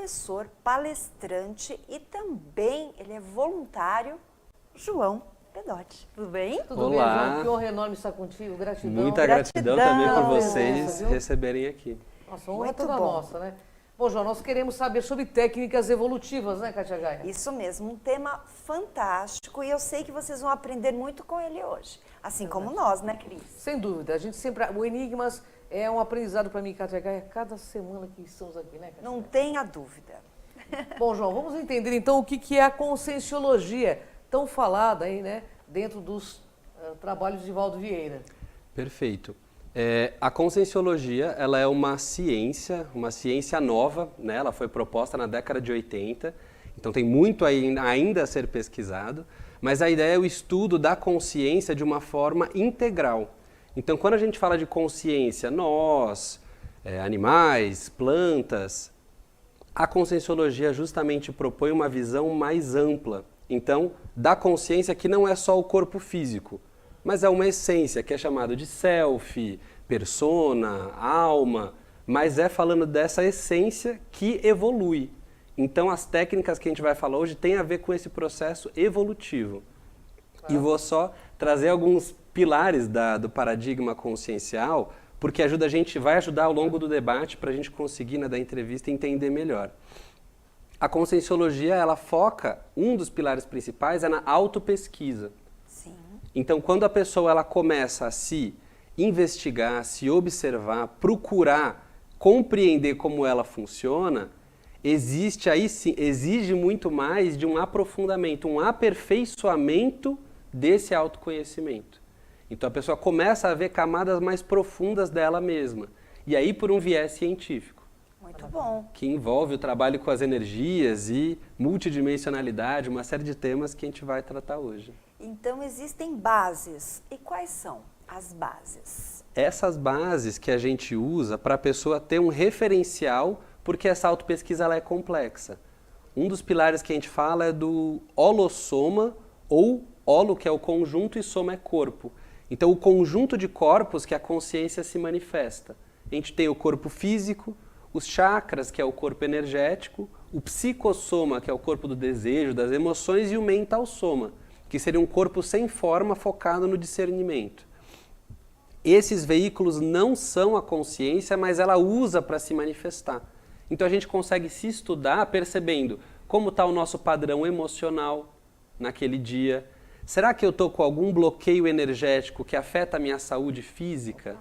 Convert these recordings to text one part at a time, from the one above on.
professor, palestrante e também ele é voluntário, João Pedotti. Tudo bem? Tudo bem, João? Que honra enorme estar contigo. Gratidão. Muita gratidão também por vocês Viu? receberem aqui. Nossa, honra é toda nossa, né? Bom, João, nós queremos saber sobre técnicas evolutivas, né, Kátia Gaia? Isso mesmo, um tema fantástico e eu sei que vocês vão aprender muito com ele hoje. Assim como nós, né, Cris? Sem dúvida. A gente sempre... O Enigmas é um aprendizado para mim, Kátia Gaia, cada semana que estamos aqui, né, Kátia Não Gaia? tenha dúvida. Bom, João, vamos entender então o que é a conscienciologia, tão falada aí, né, dentro dos trabalhos de Valdo Vieira. Perfeito. A conscienciologia, ela é uma ciência nova, né? Ela foi proposta na década de 80, então tem muito ainda a ser pesquisado, mas a ideia é o estudo da consciência de uma forma integral. Então, quando a gente fala de consciência, nós, animais, plantas, a conscienciologia justamente propõe uma visão mais ampla. Então, da consciência que não é só o corpo físico, mas é uma essência que é chamada de self, persona, alma, mas é falando dessa essência que evolui. Então, as técnicas que a gente vai falar hoje têm a ver com esse processo evolutivo. E vou só trazer alguns pilares do paradigma consciencial, porque vai ajudar ao longo do debate para a gente conseguir, da entrevista, entender melhor. A conscienciologia, ela foca, um dos pilares principais é na autopesquisa. Sim. Então, quando a pessoa ela começa a se investigar, se observar, procurar compreender como ela funciona, exige muito mais de um aprofundamento, um aperfeiçoamento desse autoconhecimento. Então, a pessoa começa a ver camadas mais profundas dela mesma. E aí, por um viés científico. Muito bom. Que envolve o trabalho com as energias e multidimensionalidade, uma série de temas que a gente vai tratar hoje. Então, existem bases. E quais são as bases? Essas bases que a gente usa para a pessoa ter um referencial, porque essa autopesquisa ela é complexa. Um dos pilares que a gente fala é do holossoma, ou holo, que é o conjunto, e soma é corpo. Então, o conjunto de corpos que a consciência se manifesta. A gente tem o corpo físico, os chakras, que é o corpo energético, o psicossoma, que é o corpo do desejo, das emoções, e o mental soma, que seria um corpo sem forma focado no discernimento. Esses veículos não são a consciência, mas ela usa para se manifestar. Então a gente consegue se estudar percebendo como está o nosso padrão emocional naquele dia. Será que eu estou com algum bloqueio energético que afeta a minha saúde física?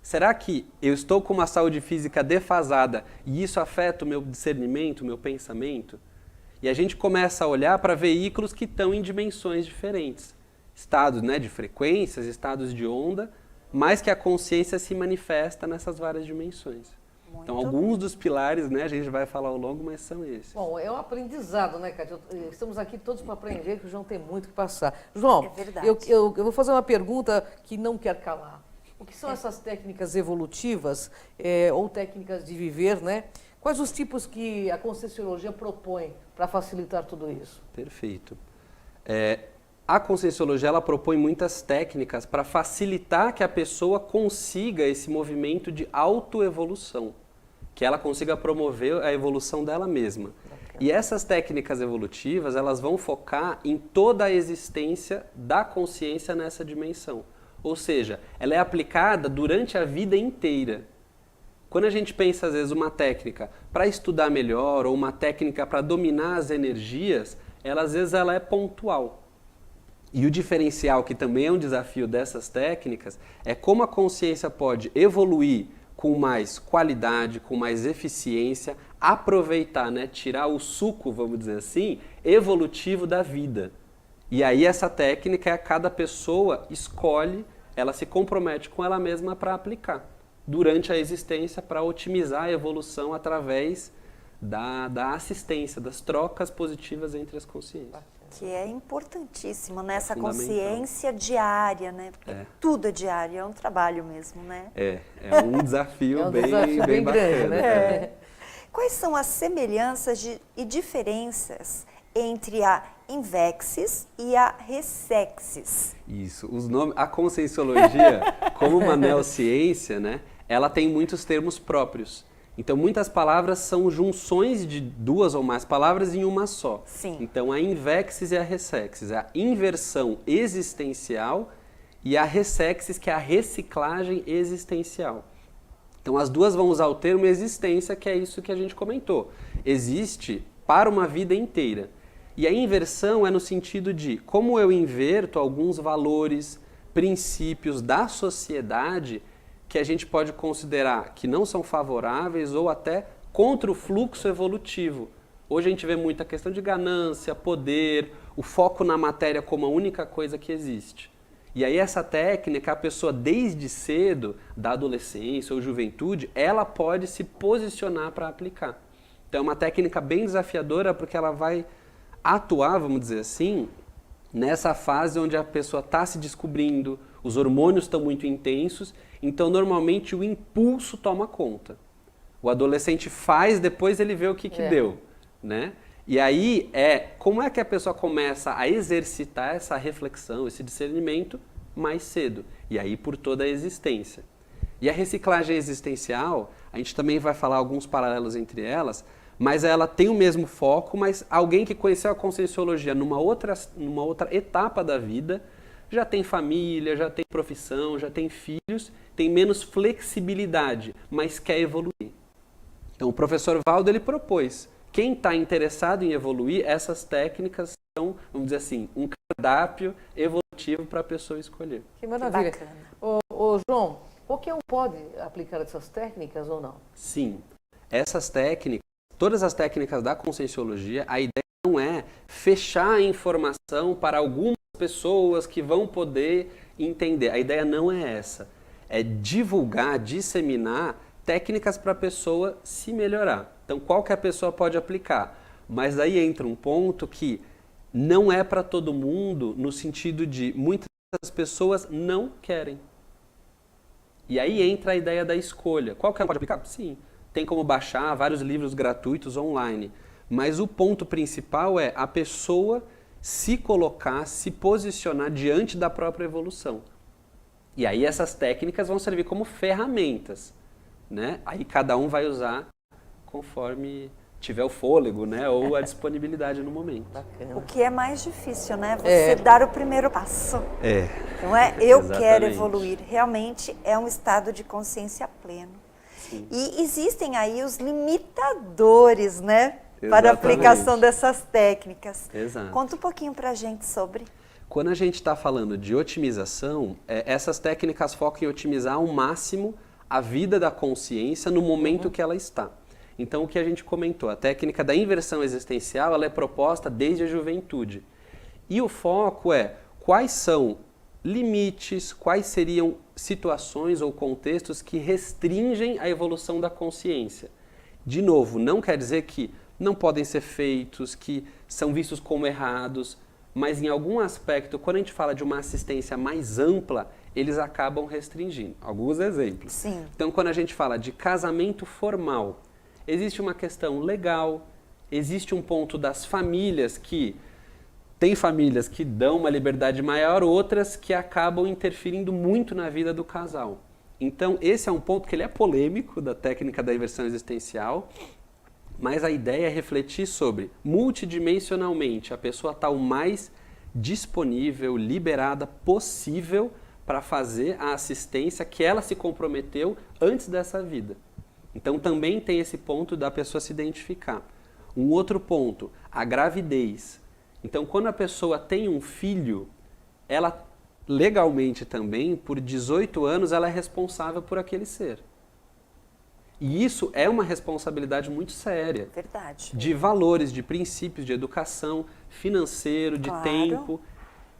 Será que eu estou com uma saúde física defasada e isso afeta o meu discernimento, o meu pensamento? E a gente começa a olhar para veículos que estão em dimensões diferentes. Estados, de frequências, estados de onda, mas que a consciência se manifesta nessas várias dimensões. Então, alguns dos pilares, a gente vai falar ao longo, mas são esses. Bom, é um aprendizado, né, Kátia? Estamos aqui todos para aprender, que o João tem muito que passar. João, é verdade. Eu vou fazer uma pergunta que não quer calar. O que são essas técnicas evolutivas ou técnicas de viver, né? Quais os tipos que a conscienciologia propõe para facilitar tudo isso? Perfeito. A conscienciologia ela propõe muitas técnicas para facilitar que a pessoa consiga esse movimento de autoevolução, que ela consiga promover a evolução dela mesma. E essas técnicas evolutivas, elas vão focar em toda a existência da consciência nessa dimensão. Ou seja, ela é aplicada durante a vida inteira. Quando a gente pensa, às vezes, uma técnica para estudar melhor ou uma técnica para dominar as energias, às vezes ela é pontual. E o diferencial, que também é um desafio dessas técnicas, é como a consciência pode evoluir com mais qualidade, com mais eficiência, aproveitar, tirar o suco, vamos dizer assim, evolutivo da vida. E aí essa técnica, cada pessoa escolhe, ela se compromete com ela mesma para aplicar durante a existência para otimizar a evolução através da assistência, das trocas positivas entre as consciências. Que é importantíssimo, nessa consciência diária, Porque tudo é diário, é um trabalho mesmo, É um desafio, bem grande, bacana. Quais são as semelhanças e diferenças entre a Invexis e a Ressexis? Isso, a conscienciologia, como uma neociência, ela tem muitos termos próprios. Então, muitas palavras são junções de duas ou mais palavras em uma só. Sim. Então, a invexis e a ressexis, a inversão existencial e a ressexis, que é a reciclagem existencial. Então, as duas vão usar o termo existência, que é isso que a gente comentou. Existe para uma vida inteira. E a inversão é no sentido de como eu inverto alguns valores, princípios da sociedade que a gente pode considerar que não são favoráveis ou até contra o fluxo evolutivo. Hoje a gente vê muita questão de ganância, poder, o foco na matéria como a única coisa que existe. E aí essa técnica, a pessoa desde cedo, da adolescência ou juventude, ela pode se posicionar para aplicar. Então é uma técnica bem desafiadora porque ela vai atuar, vamos dizer assim, nessa fase onde a pessoa está se descobrindo, os hormônios estão muito intensos, então normalmente o impulso toma conta. O adolescente faz, depois ele vê o que deu, né? E aí como é que a pessoa começa a exercitar essa reflexão, esse discernimento mais cedo? E aí por toda a existência. E a reciclagem existencial, a gente também vai falar alguns paralelos entre elas, mas ela tem o mesmo foco, mas alguém que conheceu a conscienciologia numa outra etapa da vida, já tem família, já tem profissão, já tem filhos, tem menos flexibilidade, mas quer evoluir. Então o professor Valdo, ele propôs, quem está interessado em evoluir, essas técnicas são, vamos dizer assim, um cardápio evolutivo para a pessoa escolher. Que maravilha. Que bacana. Ô, João, qualquer um pode aplicar essas técnicas ou não? Sim, essas técnicas, todas as técnicas da conscienciologia, a ideia não é fechar a informação para algumas pessoas que vão poder entender. A ideia não é essa. É divulgar, disseminar técnicas para a pessoa se melhorar. Então, qualquer pessoa pode aplicar. Mas aí entra um ponto que não é para todo mundo, no sentido de muitas pessoas não querem. E aí entra a ideia da escolha. Qualquer um pode aplicar? Sim. Tem como baixar vários livros gratuitos online. Mas o ponto principal é a pessoa se colocar, se posicionar diante da própria evolução. E aí essas técnicas vão servir como ferramentas, né? Aí cada um vai usar conforme tiver o fôlego, né? Ou a disponibilidade no momento. Bacana. O que é mais difícil, né? Você dar o primeiro passo. Não é? Eu Exatamente. quero evoluir. Realmente é um estado de consciência pleno. Sim. E existem aí os limitadores, né? Para a aplicação dessas técnicas. Exato. Conta um pouquinho para a gente sobre. Quando a gente está falando de otimização, essas técnicas focam em otimizar ao máximo a vida da consciência no momento que ela está. Então, o que a gente comentou, a técnica da inversão existencial, ela é proposta desde a juventude. E o foco é quais são limites, quais seriam situações ou contextos que restringem a evolução da consciência. De novo, não quer dizer que não podem ser feitos, que são vistos como errados, mas em algum aspecto, quando a gente fala de uma assistência mais ampla, eles acabam restringindo. Alguns exemplos. Sim. Então, quando a gente fala de casamento formal, existe uma questão legal, existe um ponto das famílias que... Tem famílias que dão uma liberdade maior, outras que acabam interferindo muito na vida do casal. Então, esse é um ponto que ele é polêmico da técnica da inversão existencial, mas a ideia é refletir sobre, multidimensionalmente, a pessoa está o mais disponível, liberada possível para fazer a assistência que ela se comprometeu antes dessa vida. Então também tem esse ponto da pessoa se identificar. Um outro ponto, a gravidez. Então quando a pessoa tem um filho, ela legalmente também, por 18 anos, ela é responsável por aquele ser. E isso é uma responsabilidade muito séria. Verdade. De valores, de princípios, de educação, financeiro, de tempo.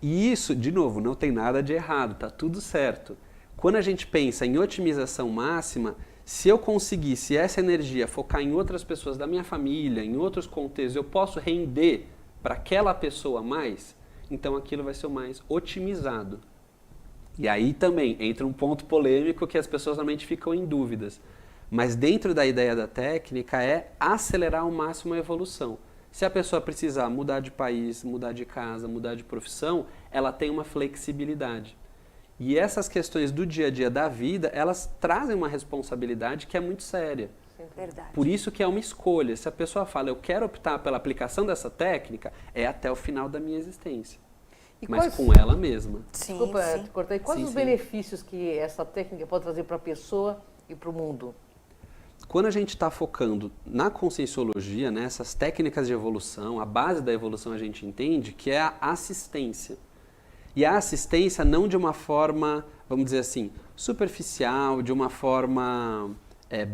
E isso, de novo, não tem nada de errado, tá tudo certo. Quando a gente pensa em otimização máxima, se eu conseguisse essa energia focar em outras pessoas da minha família, em outros contextos, eu posso render para aquela pessoa mais, então aquilo vai ser o mais otimizado. E aí também entra um ponto polêmico que as pessoas normalmente ficam em dúvidas. Mas dentro da ideia da técnica é acelerar ao máximo a evolução. Se a pessoa precisar mudar de país, mudar de casa, mudar de profissão, ela tem uma flexibilidade. E essas questões do dia a dia da vida, elas trazem uma responsabilidade que é muito séria. Verdade. Por isso que é uma escolha. Se a pessoa fala, eu quero optar pela aplicação dessa técnica, é até o final da minha existência. Mas com ela mesma. Sim, Desculpa sim. te cortar. E quais os benefícios que essa técnica pode trazer para a pessoa e para o mundo? Quando a gente está focando na conscienciologia, nessas técnicas de evolução, a base da evolução a gente entende que é a assistência. E a assistência não de uma forma, vamos dizer assim, superficial, de uma forma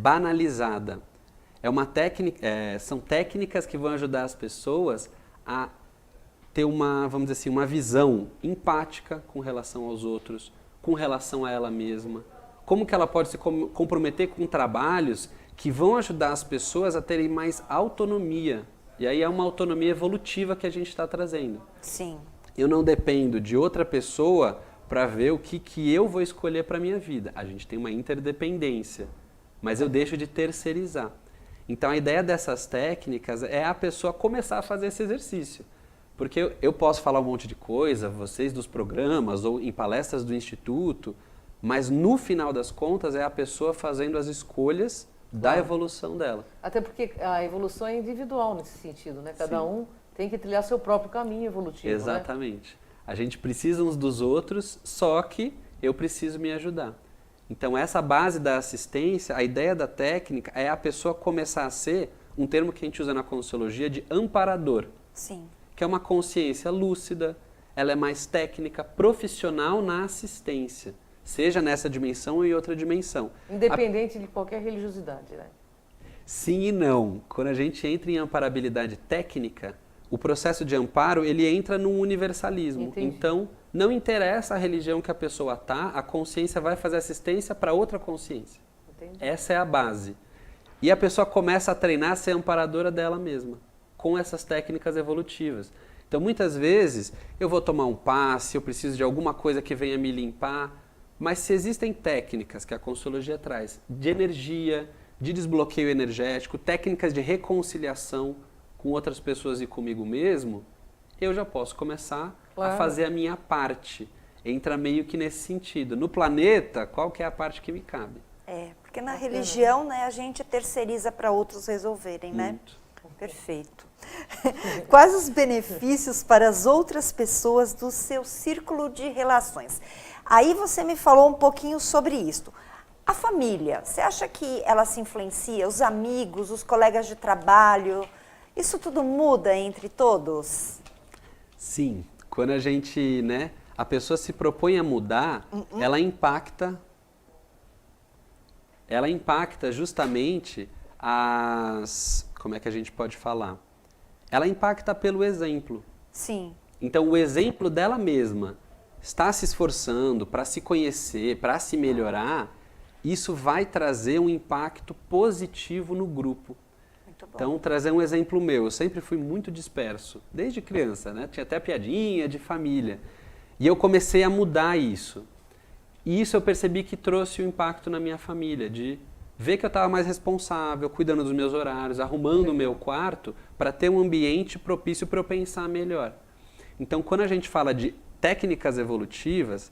banalizada. São técnicas que vão ajudar as pessoas a ter vamos dizer assim, uma visão empática com relação aos outros, com relação a ela mesma. Como que ela pode se comprometer com trabalhos que vão ajudar as pessoas a terem mais autonomia. E aí é uma autonomia evolutiva que a gente está trazendo. Sim. Eu não dependo de outra pessoa para ver o que eu vou escolher para a minha vida. A gente tem uma interdependência, mas eu deixo de terceirizar. Então a ideia dessas técnicas é a pessoa começar a fazer esse exercício. Porque eu posso falar um monte de coisa, vocês dos programas ou em palestras do Instituto, mas no final das contas é a pessoa fazendo as escolhas da evolução dela. Até porque a evolução é individual nesse sentido, né? Cada um tem que trilhar seu próprio caminho evolutivo. Exatamente. Né? A gente precisa uns dos outros, só que eu preciso me ajudar. Então essa base da assistência, a ideia da técnica é a pessoa começar a ser um termo que a gente usa na Conscienciologia de amparador. Sim. Que é uma consciência lúcida, ela é mais técnica, profissional na assistência, seja nessa dimensão ou em outra dimensão. Independente de qualquer religiosidade, né? Sim e não. Quando a gente entra em amparabilidade técnica, o processo de amparo, ele entra num universalismo. Entendi. Então, não interessa a religião que a pessoa está, a consciência vai fazer assistência para outra consciência. Entendi. Essa é a base. E a pessoa começa a treinar a ser amparadora dela mesma, com essas técnicas evolutivas. Então, muitas vezes, eu vou tomar um passe, eu preciso de alguma coisa que venha me limpar, mas se existem técnicas que a Conscienciologia traz, de energia, de desbloqueio energético, técnicas de reconciliação com outras pessoas e comigo mesmo, eu já posso começar a fazer a minha parte. Entra meio que nesse sentido. No planeta, qual que é a parte que me cabe? Porque na religião, né, a gente terceiriza para outros resolverem, né? Muito. Perfeito. Quais os benefícios para as outras pessoas do seu círculo de relações? Aí você me falou um pouquinho sobre isso. A família, você acha que ela se influencia? Os amigos, os colegas de trabalho, isso tudo muda entre todos? Sim. Quando a gente, a pessoa se propõe a mudar, ela impacta justamente como é que a gente pode falar? Ela impacta pelo exemplo. Sim. Então, o exemplo dela mesma está se esforçando para se conhecer, para se melhorar, isso vai trazer um impacto positivo no grupo. Muito bom. Então, trazer um exemplo meu, eu sempre fui muito disperso, desde criança, Tinha até piadinha de família. E eu comecei a mudar isso. E isso eu percebi que trouxe um impacto na minha família, de ver que eu estava mais responsável, cuidando dos meus horários, arrumando o meu quarto para ter um ambiente propício para eu pensar melhor. Então, quando a gente fala de técnicas evolutivas,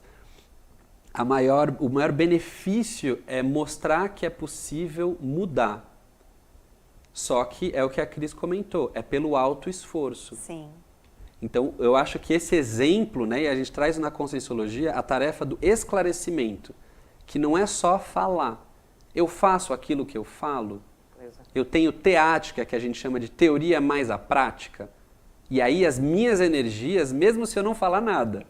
o maior benefício é mostrar que é possível mudar. Só que é o que a Cris comentou, é pelo autoesforço. Sim. Então, eu acho que esse exemplo, e a gente traz na Conscienciologia a tarefa do esclarecimento, que não é só falar. Eu faço aquilo que eu falo, eu tenho teática, que a gente chama de teoria mais a prática, e aí as minhas energias, mesmo se eu não falar nada,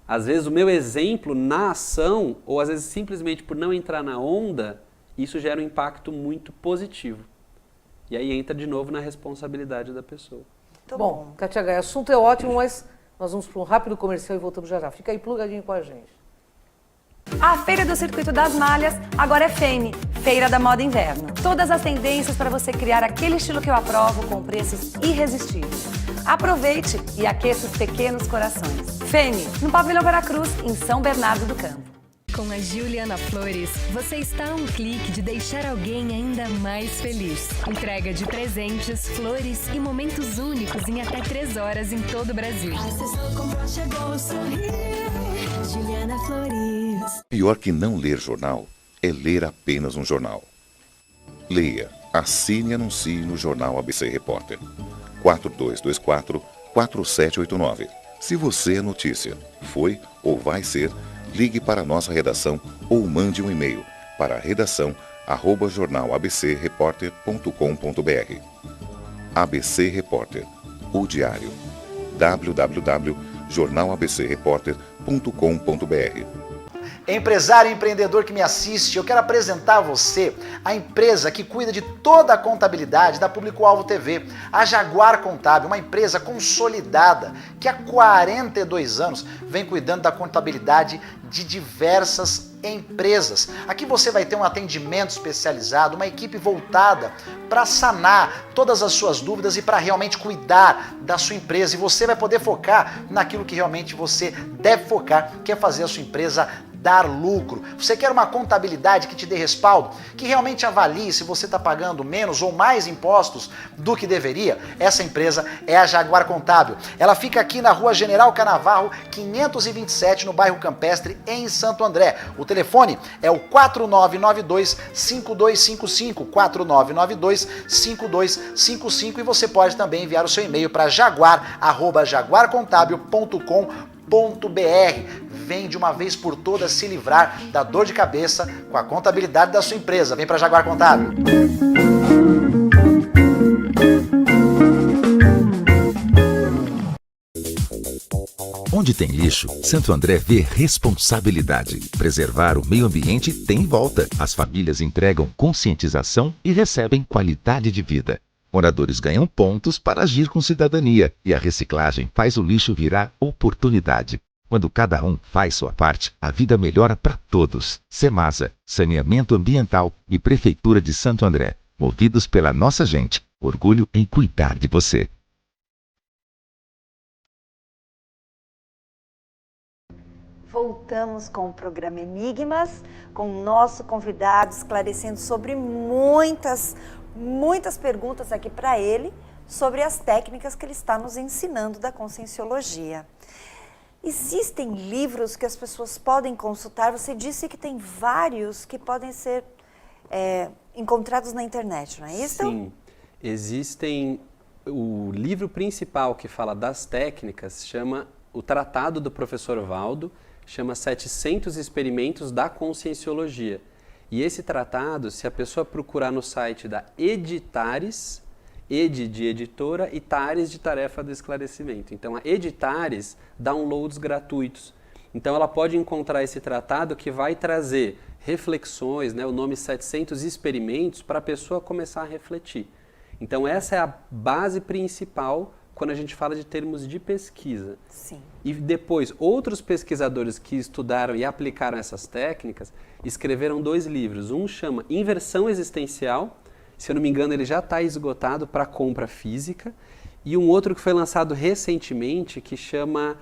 às vezes o meu exemplo na ação, ou às vezes simplesmente por não entrar na onda, isso gera um impacto muito positivo. E aí entra de novo na responsabilidade da pessoa. Muito bom. Kátia Gaia, o assunto é ótimo, mas nós vamos para um rápido comercial e voltamos já já. Fica aí plugadinho com a gente. A Feira do Circuito das Malhas agora é FEME, Feira da Moda Inverno. Todas as tendências para você criar aquele estilo que eu aprovo com preços irresistíveis. Aproveite e aqueça os pequenos corações. FEME, no Pavilhão Veracruz, em São Bernardo do Campo. Com a Juliana Flores, você está a um clique de deixar alguém ainda mais feliz. Entrega de presentes, flores e momentos únicos em até 3 horas em todo o Brasil. Acessou, comprou, chegou, sorriu. Juliana Flores. Pior que não ler jornal é ler apenas um jornal. Leia Assine e anuncie no Jornal ABC Repórter. 4224-4789. Se você é notícia, foi ou vai ser, ligue para a nossa redação ou mande um e-mail para redação@jornalabcreporter.com.br. ABC Repórter, o diário. www.jornalabcreporter.com.br. Empresário e empreendedor que me assiste, eu quero apresentar a você a empresa que cuida de toda a contabilidade da Público-Alvo TV, a Jaguar Contábil, uma empresa consolidada que há 42 anos vem cuidando da contabilidade de diversas empresas. Aqui você vai ter um atendimento especializado, uma equipe voltada para sanar todas as suas dúvidas e para realmente cuidar da sua empresa. E você vai poder focar naquilo que realmente você deve focar, que é fazer a sua empresa dar lucro. Você quer uma contabilidade que te dê respaldo, que realmente avalie se você está pagando menos ou mais impostos do que deveria? Essa empresa é a Jaguar Contábil. Ela fica aqui na Rua General Canavarro, 527, no bairro Campestre, em Santo André. O telefone é o 4992-5255, 4992-5255, e você pode também enviar o seu e-mail para jaguar@jaguarcontabil.com.br. Vem de uma vez por todas se livrar da dor de cabeça com a contabilidade da sua empresa. Vem para Jaguar Contábil. Onde tem lixo, Santo André vê responsabilidade. Preservar o meio ambiente tem volta. As famílias entregam conscientização e recebem qualidade de vida. Moradores ganham pontos para agir com cidadania e a reciclagem faz o lixo virar oportunidade. Quando cada um faz sua parte, a vida melhora para todos. Semasa, Saneamento Ambiental e Prefeitura de Santo André. Movidos pela nossa gente. Orgulho em cuidar de você. Voltamos com o programa Enigmas, com o nosso convidado esclarecendo sobre muitas perguntas aqui para ele, sobre as técnicas que ele está nos ensinando da Conscienciologia. Existem livros que as pessoas podem consultar? Você disse que tem vários que podem ser encontrados na internet, não é isso? Sim, existem. O livro principal que fala das técnicas chama o Tratado do Professor Valdo, chama 700 Experimentos da Conscienciologia. E esse tratado, se a pessoa procurar no site da Editares, Ed de editora e Tares de tarefa do esclarecimento. Então a Editares downloads gratuitos. Então ela pode encontrar esse tratado que vai trazer reflexões, né, o nome 700 experimentos, para a pessoa começar a refletir. Então essa é a base principal quando a gente fala de termos de pesquisa. Sim. E depois, outros pesquisadores que estudaram e aplicaram essas técnicas escreveram 2 livros. Um chama Inversão Existencial, se eu não me engano ele já está esgotado para compra física, e um outro que foi lançado recentemente que chama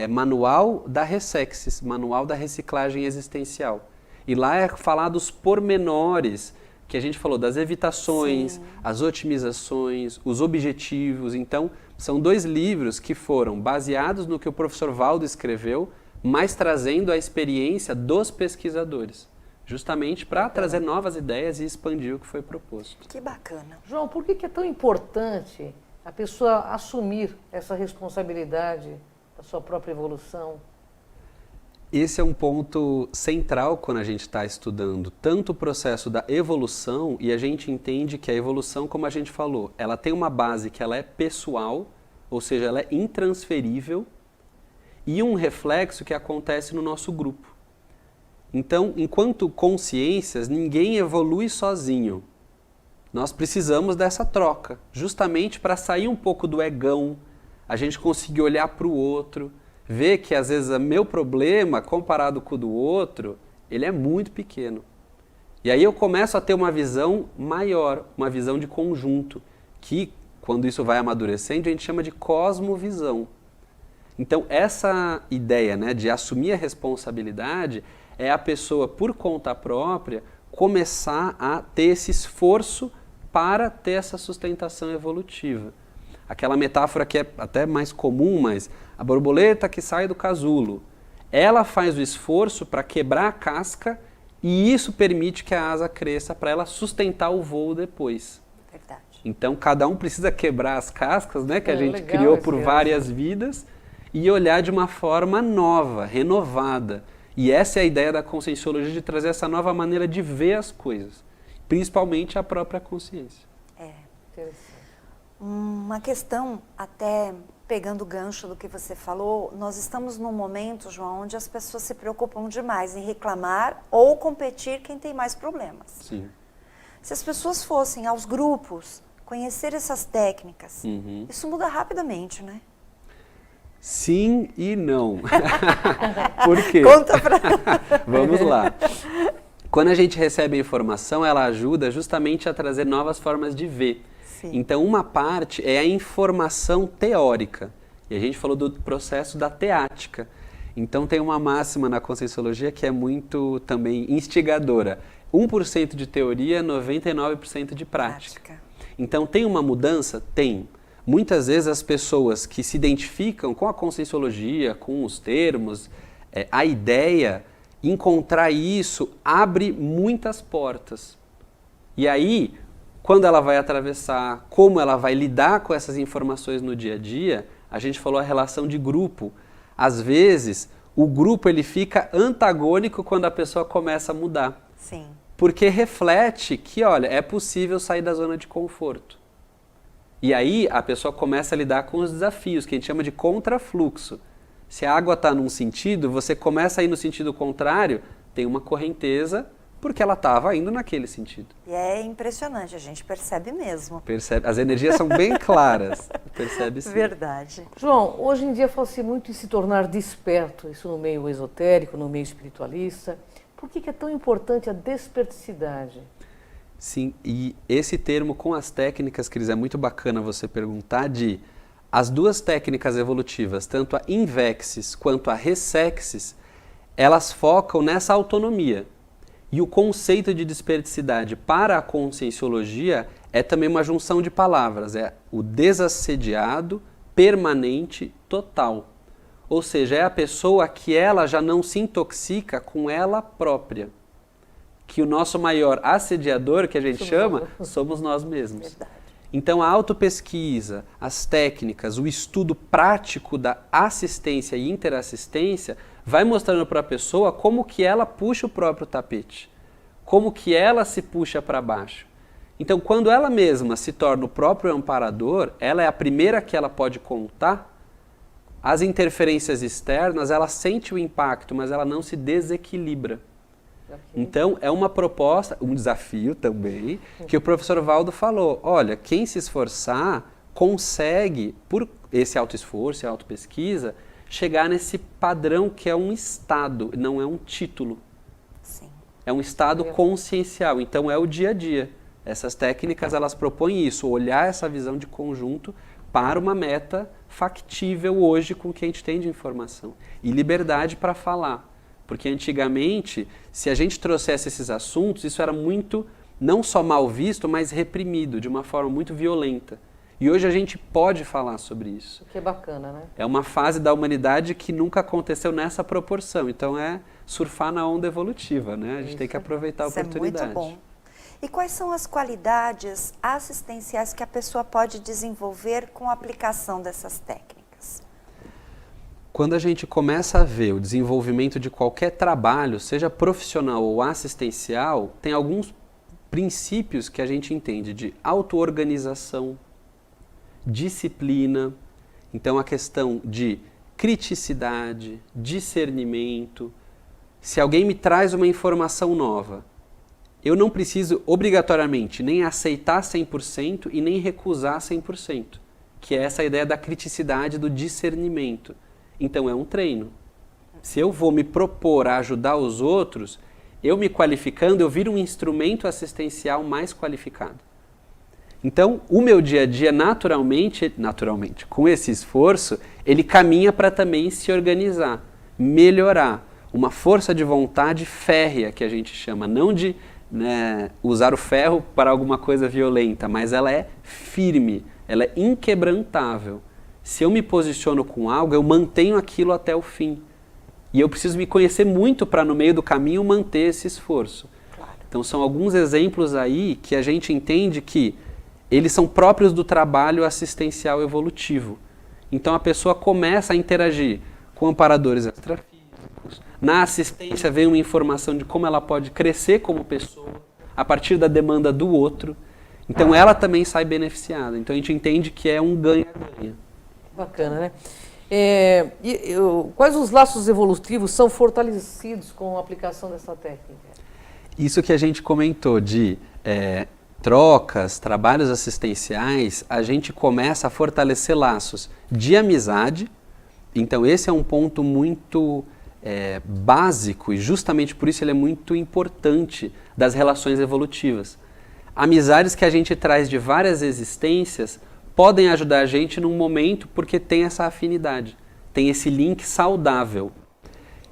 Manual da Ressexis, Manual da Reciclagem Existencial. E lá é falar dos pormenores que a gente falou, das evitações, sim, as otimizações, os objetivos. Então, são 2 livros que foram baseados no que o professor Valdo escreveu, mas trazendo a experiência dos pesquisadores, justamente para trazer novas ideias e expandir o que foi proposto. Que bacana. João, por que é tão importante a pessoa assumir essa responsabilidade da sua própria evolução? Esse é um ponto central quando a gente está estudando tanto o processo da evolução, e a gente entende que a evolução, como a gente falou, ela tem uma base que ela é pessoal, ou seja, ela é intransferível, e um reflexo que acontece no nosso grupo. Então, enquanto consciências, ninguém evolui sozinho. Nós precisamos dessa troca, justamente para sair um pouco do egão, a gente conseguir olhar para o outro, ver que às vezes o meu problema, comparado com o do outro, ele é muito pequeno. E aí eu começo a ter uma visão maior, uma visão de conjunto, que quando isso vai amadurecendo a gente chama de cosmovisão. Então essa ideia, né, de assumir a responsabilidade é a pessoa, por conta própria, começar a ter esse esforço para ter essa sustentação evolutiva. Aquela metáfora que é até mais comum, mas a borboleta que sai do casulo, ela faz o esforço para quebrar a casca E isso permite que a asa cresça para ela sustentar o voo depois. Verdade. Então, cada um precisa quebrar as cascas, né, que a gente legal criou esse por mesmo. várias vidas e olhar de uma forma nova, renovada. E essa é a ideia da conscienciologia, de trazer essa nova maneira de ver as coisas, principalmente a própria consciência. Interessante. Uma questão, até pegando o gancho do que você falou, nós estamos num momento, João, onde as pessoas se preocupam demais em reclamar ou competir quem tem mais problemas. Sim. Se as pessoas fossem aos grupos, conhecer essas técnicas, Uhum. isso muda rapidamente, né? Sim e não. Por quê? Conta pra... Vamos lá. Quando a gente recebe a informação, ela ajuda justamente a trazer novas formas de ver. Sim. Então, uma parte é a informação teórica. E a gente falou do processo da teática. Então, tem uma máxima na Conscienciologia que é muito também instigadora. 1% de teoria, 99% de prática. Então, tem uma mudança? Tem. Muitas vezes as pessoas que se identificam com a Conscienciologia, com os termos, a ideia, encontrar isso abre muitas portas. E aí, quando ela vai atravessar, como ela vai lidar com essas informações no dia a dia, a gente falou a relação de grupo. Às vezes, o grupo ele fica antagônico quando a pessoa começa a mudar. Sim. Porque reflete que, olha, é possível sair da zona de conforto. E aí a pessoa começa a lidar com os desafios, que a gente chama de contrafluxo. Se a água está num sentido, você começa a ir no sentido contrário, tem uma correnteza, porque ela estava indo naquele sentido. E é impressionante, a gente percebe mesmo. Percebe? As energias são bem claras. Percebe sim. Verdade. João, hoje em dia fala-se muito em se tornar desperto, isso no meio esotérico, no meio espiritualista. Por que é tão importante a desperticidade? Sim, e esse termo com as técnicas, Cris, é muito bacana você perguntar de as duas técnicas evolutivas, tanto a Invexis quanto a Resexis, elas focam nessa autonomia. E o conceito de desperticidade para a conscienciologia é também uma junção de palavras, é o desassediado, permanente, total. Ou seja, é a pessoa que ela já não se intoxica com ela própria. Que o nosso maior assediador, que a gente chama, somos nós mesmos. Verdade. Então a autopesquisa, as técnicas, o estudo prático da assistência e interassistência vai mostrando para a pessoa como que ela puxa o próprio tapete, como que ela se puxa para baixo. Então quando ela mesma se torna o próprio amparador, ela é a primeira que ela pode contar. As interferências externas, ela sente o impacto, mas ela não se desequilibra. Então, é uma proposta, um desafio também, que o professor Valdo falou. Olha, quem se esforçar consegue, por esse autoesforço e autopesquisa, chegar nesse padrão que é um estado, não é um título. Sim. É um estado consciencial, então é o dia a dia. Essas técnicas, elas propõem isso, olhar essa visão de conjunto para uma meta factível hoje com o que a gente tem de informação. E liberdade para falar. Porque antigamente, se a gente trouxesse esses assuntos, isso era muito, não só mal visto, mas reprimido, de uma forma muito violenta. E hoje a gente pode falar sobre isso. Que é bacana, né? É uma fase da humanidade que nunca aconteceu nessa proporção. Então é surfar na onda evolutiva, né? A gente tem que aproveitar a oportunidade. Isso é muito bom. E quais são as qualidades assistenciais que a pessoa pode desenvolver com a aplicação dessas técnicas? Quando a gente começa a ver o desenvolvimento de qualquer trabalho, seja profissional ou assistencial, tem alguns princípios que a gente entende de auto-organização, disciplina, então a questão de criticidade, discernimento. Se alguém me traz uma informação nova, eu não preciso obrigatoriamente nem aceitar 100% e nem recusar 100%, que é essa ideia da criticidade, do discernimento. Então é um treino. Se eu vou me propor a ajudar os outros, eu me qualificando, eu viro um instrumento assistencial mais qualificado. Então, o meu dia a dia, naturalmente, com esse esforço, ele caminha para também se organizar, melhorar. Uma força de vontade férrea, que a gente chama, não de usar o ferro para alguma coisa violenta, mas ela é firme, ela é inquebrantável. Se eu me posiciono com algo, eu mantenho aquilo até o fim. E eu preciso me conhecer muito para, no meio do caminho, manter esse esforço. Claro. Então, são alguns exemplos aí que a gente entende que eles são próprios do trabalho assistencial evolutivo. Então, a pessoa começa a interagir com amparadores extrafísicos. Na assistência vem uma informação de como ela pode crescer como pessoa a partir da demanda do outro. Então, ela também sai beneficiada. Então, a gente entende que é um ganha-ganha. Bacana, né? Quais os laços evolutivos são fortalecidos com a aplicação dessa técnica? Isso que a gente comentou de trocas, trabalhos assistenciais, a gente começa a fortalecer laços de amizade. Então esse é um ponto muito básico e justamente por isso ele é muito importante das relações evolutivas. Amizades que a gente traz de várias existências podem ajudar a gente num momento porque tem essa afinidade, tem esse link saudável.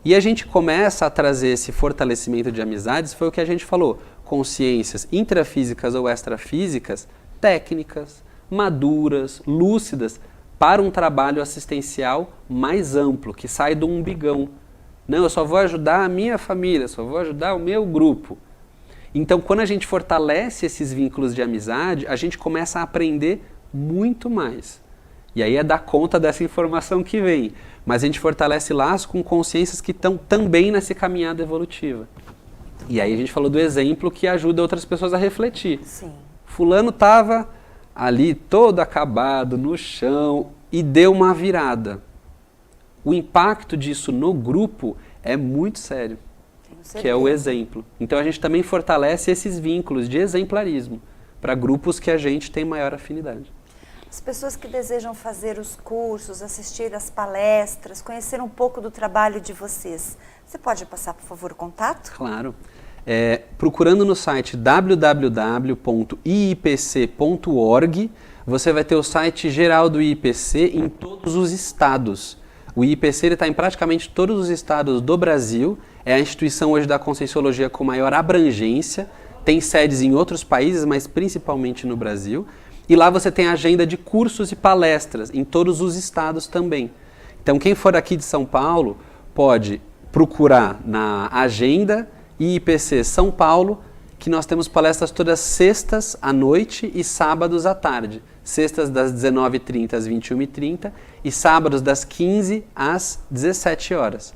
E a gente começa a trazer esse fortalecimento de amizades, foi o que a gente falou, consciências intrafísicas ou extrafísicas, técnicas, maduras, lúcidas, para um trabalho assistencial mais amplo, que sai do umbigão. Não, eu só vou ajudar a minha família, só vou ajudar o meu grupo. Então, quando a gente fortalece esses vínculos de amizade, a gente começa a aprender muito mais. E aí é dar conta dessa informação que vem. Mas a gente fortalece laços com consciências que estão também nessa caminhada evolutiva. E aí a gente falou do exemplo que ajuda outras pessoas a refletir. Sim. Fulano estava ali todo acabado, no chão, e deu uma virada. O impacto disso no grupo é muito sério, que é o exemplo. Então a gente também fortalece esses vínculos de exemplarismo para grupos que a gente tem maior afinidade. As pessoas que desejam fazer os cursos, assistir às palestras, conhecer um pouco do trabalho de vocês, você pode passar, por favor, o contato? Claro. Procurando no site www.iipc.org, você vai ter o site geral do IIPC em todos os estados. O IIPC está em praticamente todos os estados do Brasil, é a instituição hoje da Conscienciologia com maior abrangência, tem sedes em outros países, mas principalmente no Brasil. E lá você tem a agenda de cursos e palestras em todos os estados também. Então quem for aqui de São Paulo pode procurar na agenda IIPC São Paulo, que nós temos palestras todas sextas à noite e sábados à tarde. Sextas das 19h30 às 21h30 e sábados das 15 às 17 horas.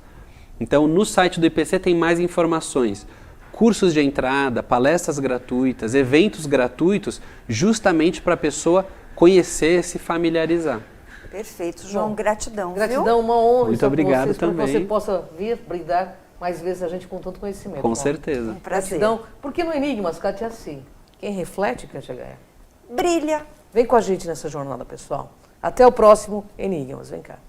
Então no site do IPC tem mais informações. Cursos de entrada, palestras gratuitas, eventos gratuitos, justamente para a pessoa conhecer e se familiarizar. Perfeito, João, gratidão. Gratidão, viu? uma honra. Muito obrigado vocês, também. Para que você possa vir brindar mais vezes a gente com tanto conhecimento. Com certeza. Um prazer. Gratidão. Porque no Enigmas, Kátia, assim, quem reflete, Kátia ganha. Brilha. Vem com a gente nessa jornada, pessoal. Até o próximo Enigmas. Vem cá.